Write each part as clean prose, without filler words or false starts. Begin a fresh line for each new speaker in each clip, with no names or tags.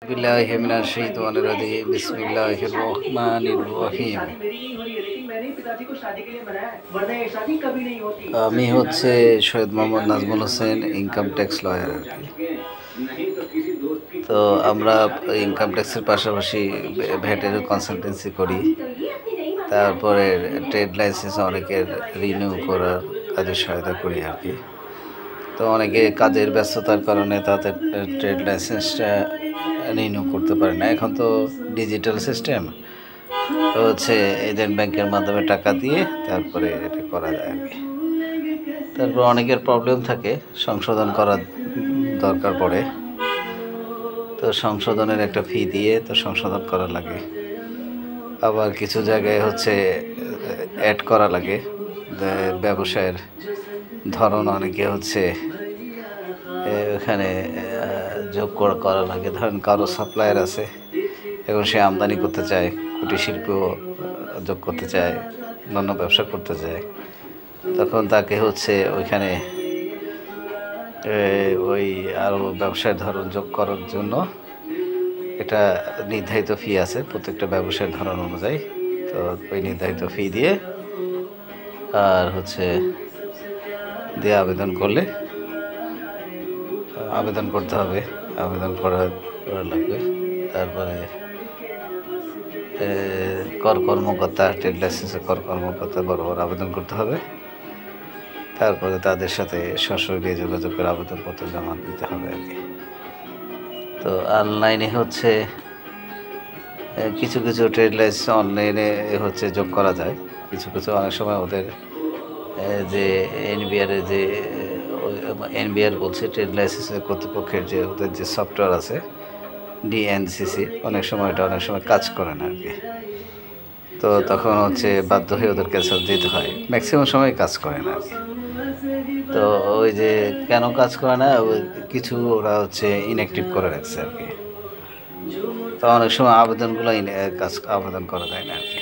बिल्लाहि मिनाश शैतानिर रजीम बिस्मिल्लाहिर रहमानिर रहीम। আমি হচ্ছে Syed Mohammad Nazmul Hossain, income tax lawyer আর কি। তো আমরা ইনকাম ট্যাক্সের পাশাপাশি ভ্যাটেরও কনসালটেন্সি করি। তারপরে ট্রেড লাইসেন্স অনেকের রিনিউ করার কাজে সহায়তা করি আর কি। তো অনেকে কাজের ব্যস্ততার কারণে তাদের ট্রেড লাইসেন্সটা রিনিউ করতে পারে না। এখন তো ডিজিটাল সিস্টেম হচ্ছে, এজেন্ট ব্যাংকের মাধ্যমে টাকা দিয়ে তারপরে এটা করা যায় আর কি। তারপর অনেকের প্রবলেম থাকে, সংশোধন করার দরকার পড়ে, তো সংশোধনের একটা ফি দিয়ে তো সংশোধন করা লাগে। আবার কিছু জায়গায় হচ্ছে অ্যাড করা লাগে, ব্যবসায়ের ধরন অনেকে হচ্ছে এখানে যোগ করা লাগে। ধরেন কারো সাপ্লায়ার আছে, এখন সে আমদানি করতে চায়, কুটির শিল্প যোগ করতে চায়, অন্যান্য ব্যবসা করতে চায়, তখন তাকে হচ্ছে ওইখানে ওই আরও ব্যবসায়ের ধরন যোগ করার জন্য একটা নির্ধারিত ফি আছে প্রত্যেকটা ব্যবসায়ের ধরন অনুযায়ী। তো ওই নির্ধারিত ফি দিয়ে আর হচ্ছে দিয়ে আবেদন করতে হবে, আবেদন করা লাগবে। তারপরে কর কর্মকর্তা, ট্রেড লাইসেন্সের কর কর্মকর্তা বরাবর আবেদন করতে হবে। তারপরে তাদের সাথে সরাসরি যোগাযোগ করে আবেদনপত্র জমা দিতে হবে আর কি। তো অনলাইনে হচ্ছে কিছু কিছু ট্রেড লাইসেন্স অনলাইনে হচ্ছে যোগ করা যায়। কিছু অনেক সময় ওদের যে এনবিআর বলছে, ট্রেড লাইসেন্সের কর্তৃপক্ষের যে ওদের যে সফটওয়্যার আছে ডিএনসিসি, অনেক সময় কাজ করে না আর কি। তো তখন হচ্ছে বাধ্য হয়ে ওদের ক্যান্সেল দিতে হয়, ম্যাক্সিমাম সময় কাজ করে না আর কি। তো ওই যে কেন কাজ করে না, ওই কিছু ওরা হচ্ছে ইনঅ্যাক্টিভ করে রাখছে আর কি। তো অনেক সময় আবেদনগুলো আবেদন করা যায় না আর কি।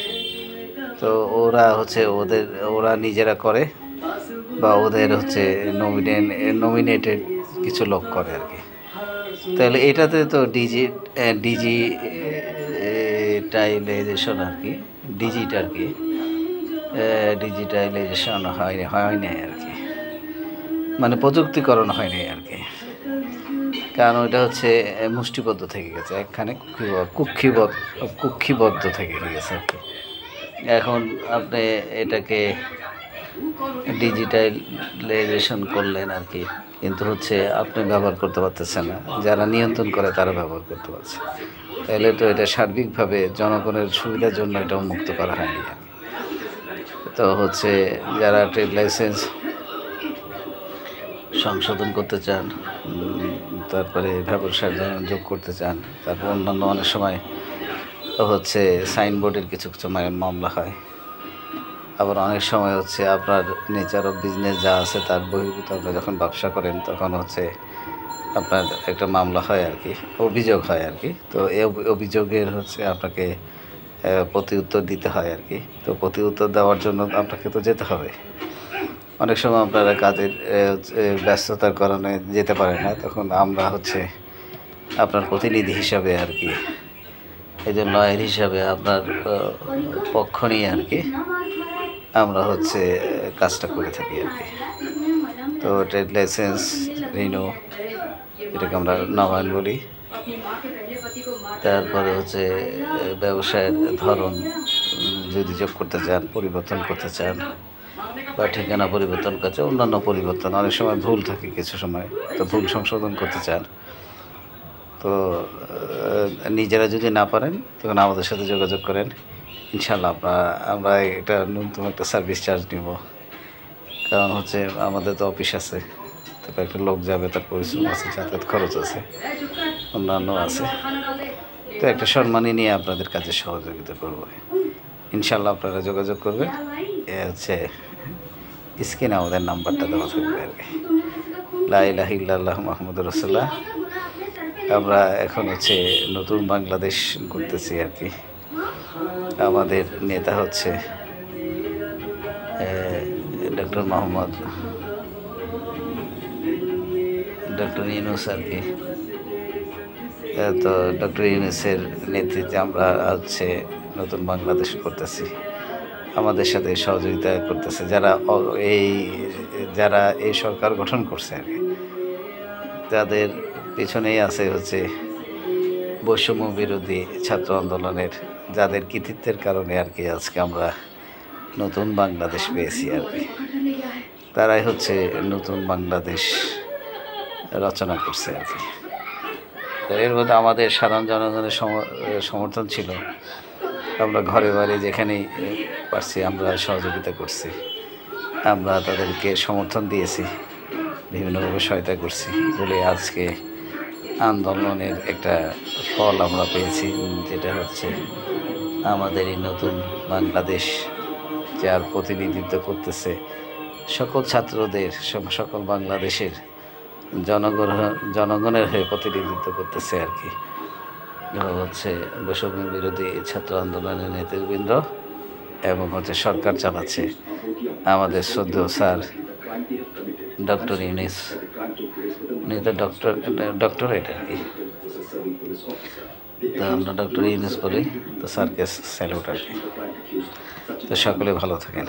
তো ওরা নিজেরা করে বা ওদের হচ্ছে নমিনেটেড কিছু লোক করে আর কি। তাহলে এটাতে তো ডিজিটাইলাইজেশন আর কি, ডিজিটাইলাইজেশন হয় নাই আর কি, মানে প্রযুক্তিকরণ হয় নাই আর কি। কারণ ওইটা হচ্ছে মুষ্টিবদ্ধ থেকে গেছে, একখানে কুক্ষিবদ্ধ থেকে গেছে আর কি। এখন আপনি এটাকে ডিজিটালাইজেশন করলেন আর কি, কিন্তু হচ্ছে আপনি ব্যবহার করতে পারতেছেন না, যারা নিয়ন্ত্রণ করে তারা ব্যবহার করতে পারছে। তাহলে তো এটা সার্বিকভাবে জনগণের সুবিধার জন্য এটা উন্মুক্ত করা হয়নি। তো হচ্ছে যারা ট্রেড লাইসেন্স সংশোধন করতে চান, তারপরে ব্যবসার যোগ করতে চান, তারপর অন্যান্য অনেক সময় হচ্ছে সাইনবোর্ডের কিছু মামলা হয়। আবার অনেক সময় হচ্ছে আপনার নেচার অফ বিজনেস যা আছে তার বহির্ভূত আপনি যখন ব্যবসা করেন, তখন হচ্ছে আপনার একটা মামলা হয় আর কি, অভিযোগ হয় আর কি। তো এই অভিযোগের হচ্ছে আপনাকে প্রতি উত্তর দিতে হয় আর কি। তো প্রতি উত্তর দেওয়ার জন্য আপনাকে তো যেতে হবে। অনেক সময় আপনারা কাজের ব্যস্ততার কারণে যেতে পারে না, তখন আমরা হচ্ছে আপনার প্রতিনিধি হিসাবে আর কি, এই যে লয়ার হিসাবে আপনার পক্ষ নিয়ে আর কি আমরা হচ্ছে কাজটা করে থাকি আর কি। তো ট্রেড লাইসেন্স রিনিউ, এটাকে আমরা নবায়ন বলি। তারপরে হচ্ছে ব্যবসায়ের ধরন যদি যোগ করতে চান, পরিবর্তন করতে চান, বা ঠিকানা পরিবর্তন করতে, অন্যান্য পরিবর্তন অনেক সময় ভুল থাকে কিছু সময়, তো ভুল সংশোধন করতে চান, তো নিজেরা যদি না পারেন তখন আমাদের সাথে যোগাযোগ করেন। ইনশাল্লাহ আমরা একটা ন্যূনতম একটা সার্ভিস চার্জ নিব। কারণ হচ্ছে আমাদের তো অফিস আছে, তারপর একটা লোক যাবে, তার পরিশ্রম আছে, যাতায়াত খরচ আছে, অন্যান্য আছে। তো একটা সম্মানী নিয়ে আপনাদের কাছে সহযোগিতা করব। ইনশাল্লাহ আপনারা যোগাযোগ করবেন। হচ্ছে স্ক্রিনে আমাদের নাম্বারটা দেওয়া থাকবে আর কি। লা ইলাহা ইল্লাল্লাহ মুহাম্মাদুর রাসূলুল্লাহ। আমরা এখন হচ্ছে নতুন বাংলাদেশ করতেছি আর কি। আমাদের নেতা হচ্ছে ডক্টর ইউনূস আর কি। তো ডক্টর ইউনূসের নেতৃত্বে আমরা হচ্ছে নতুন বাংলাদেশ করতেছি। আমাদের সাথে সহযোগিতা করতেছে যারা এই সরকার গঠন করছে আর কি। তাদের পেছনেই আছে হচ্ছে বৈষম্য বিরোধী ছাত্র আন্দোলনের যাদের কৃতিত্বের কারণে আর কি আজকে আমরা নতুন বাংলাদেশ পেয়েছি আর কি। তারাই হচ্ছে নতুন বাংলাদেশ রচনা করছে আর কি। তো এর মধ্যে আমাদের সাধারণ জনগণের সমর্থন ছিল। আমরা ঘরে বাড়ি যেখানেই পারছি আমরা সহযোগিতা করছি, আমরা তাদেরকে সমর্থন দিয়েছি, বিভিন্নভাবে সহায়তা করছি বলে আজকে আন্দোলনের একটা ফল আমরা পেয়েছি, যেটা হচ্ছে আমাদের এই নতুন বাংলাদেশ যার প্রতিনিধিত্ব করতেছে সকল ছাত্রদের, সকল বাংলাদেশের জনগণের হয়ে প্রতিনিধিত্ব করতেছে আর কি। হচ্ছে বৈষম্য বিরোধী ছাত্র আন্দোলনের নেতৃবৃন্দ এবং হচ্ছে সরকার চালাচ্ছে আমাদের শ্রদ্ধেয় স্যার ডক্টর ইউনূস। উনি তো ডক্টরেট আর কি। তো আমরা ডক্টর ইউনূস বলি, তো স্যারকে স্যালুট আর কি। তো সকলে ভালো থাকেন।